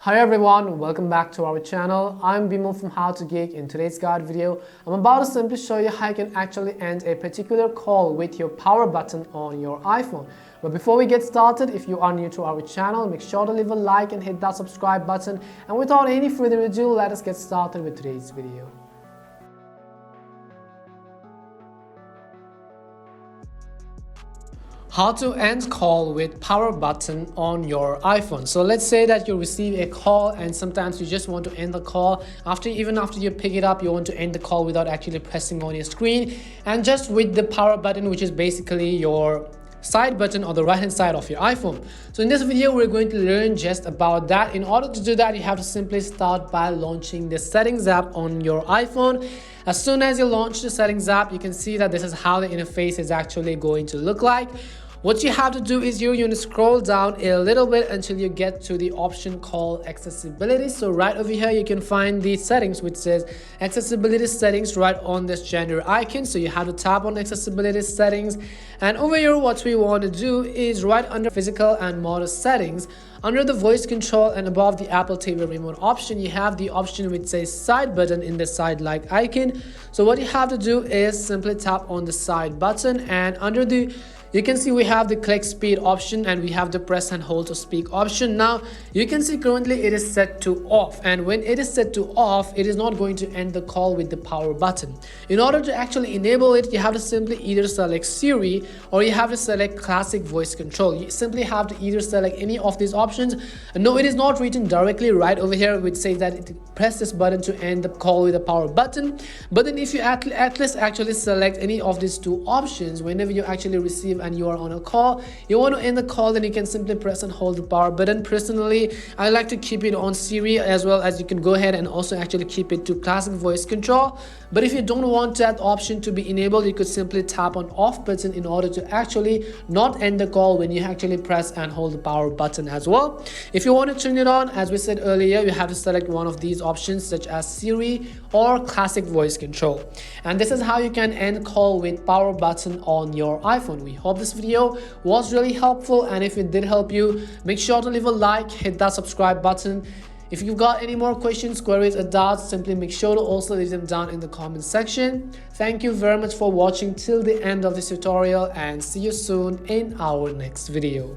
Hi everyone, welcome back to our channel. I'm Bimal from How to Geek. In today's guide video, I'm about to simply show you how you can actually end a particular call with your power button on your iPhone. But before we get started, if you are new to our channel, make sure to leave a like and hit that subscribe button. And without any further ado, let us get started with today's video. How to end call with power button on your iPhone. So let's say that you receive a call and sometimes you just want to end the call even after you pick it up, you want to end the call without actually pressing on your screen, and just with the power button, which is basically your side button on the right hand side of your iPhone. So in this video we're going to learn just about that. In order to do that, you have to simply start by launching the settings app on your iPhone. As soon as you launch the settings app, you can see that this is how the interface is actually going to look like. What you have to do is you're going to scroll down a little bit until you get to the option called accessibility. So right over here you can find the settings which says accessibility settings right on this gender icon. So you have to tap on accessibility settings, and over here what we want to do is right under physical and motor settings, under the voice control and above the Apple TV remote option, you have the option which says side button in the side like icon. So what you have to do is simply tap on the side button, and under the you can see we have the click speed option and we have the press and hold to speak option. Now you can see currently it is set to off, and when it is set to off, it is not going to end the call with the power button. In order to actually enable it, you have to simply either select Siri or you have to select classic voice control. You simply have to either select any of these options. And no, it is not written directly right over here which says that press this button to end the call with the power button. But then if you at least actually select any of these two options, whenever you actually receive and you are on a call, you want to end the call, then you can simply press and hold the power button. Personally, I like to keep it on Siri, as well as you can go ahead and also actually keep it to classic voice control. But if you don't want that option to be enabled, you could simply tap on off button in order to actually not end the call when you actually press and hold the power button as well. If you want to turn it on, as we said earlier, you have to select one of these options such as Siri or classic voice control. And this is how you can end call with power button on your iPhone. We hope this video was really helpful, and if it did help you, make sure to leave a like, hit that subscribe button. If you've got any more questions, queries or doubts, simply make sure to also leave them down in the comment section. Thank you very much for watching till the end of this tutorial, and see you soon in our next video.